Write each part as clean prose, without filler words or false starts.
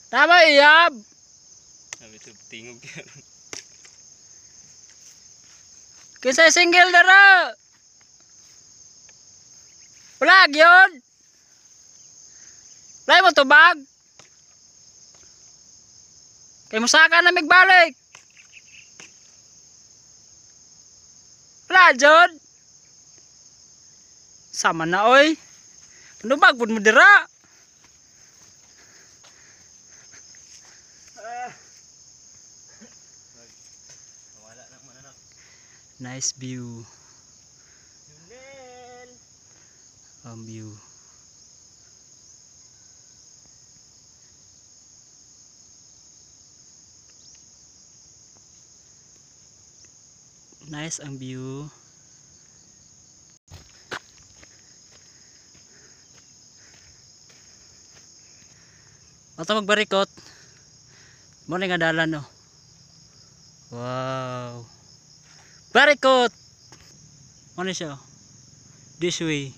Tama iyab. Sabi ito tingog yan. Kisay single dara. Wala gyud. Lay mo tubag. Kay musaka na migbalik. Wala jud. Sama na oy. Ano ba gud mo dira? Wala na mananak. Nice view. Junel. View. Nice ang view. Ato magbarikot. Mo nga dalan no. Wow. Barikot. Ano siya? This way.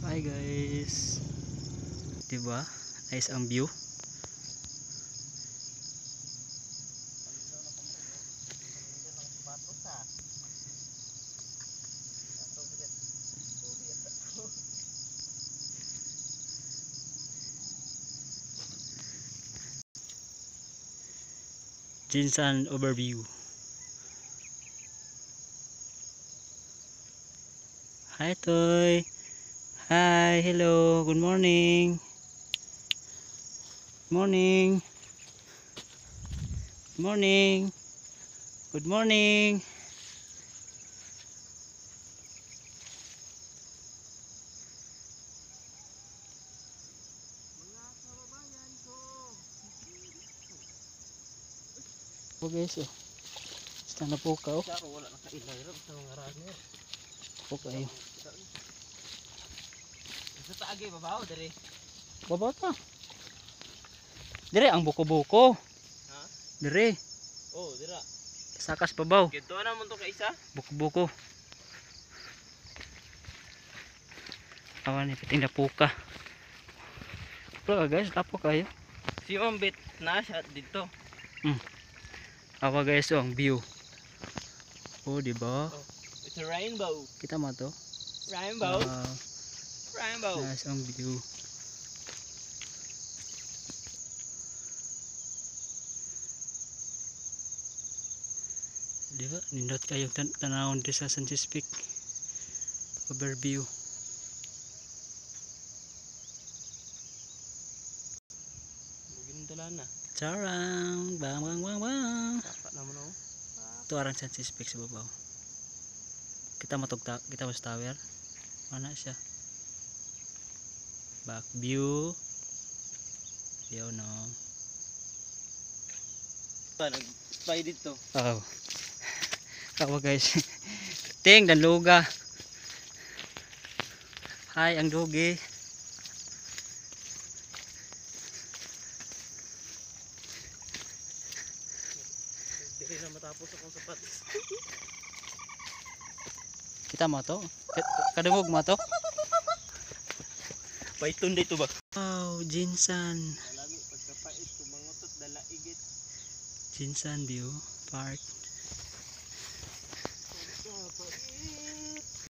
Hi guys. Diba? Nice ang view. Jinsan overview. Hi Toy. Hi, hello, good morning. Morning. Morning. Good morning. Oh guys, oh. Basta na po ka, oh. Wala na kailay ro sa mga runner. Po kayo. Sa taagi babaw dere. Baba ta. Dire ang buko-buko. Ha? Dire. Oh, dira. Sakas babaw. Kito na mo to ka isa. Buko-buko. Awan ni piting na puka. Pero guys, tapo kayo. Si Ombit na siya dito. Awa guys, oh, ang view. Oh, di ba? Oh, it's a rainbow. Kita mo to? Rainbow. Rainbow. Nice ang view. Di ba? Nindot kayong tanawon di sa Sanchez Peak. Overview. Bugin dalan na. Charang! Bang bang bang bang! Dapat naman oh. Ito arang Sanchez Peak sa babaw. Kita matugta, kita mas tower. Mana siya? Back view. Yo no. Nag-spy dito. Oh. Kawa guys. Ting dan luga. Hi ang dugi. Dili na matapos akong sapat. Kita mo to? Kadungog mo to? Python dito ba? Wow, Jinsan. Lami pagkapait kumangutot dala igit. Jinsan View Park.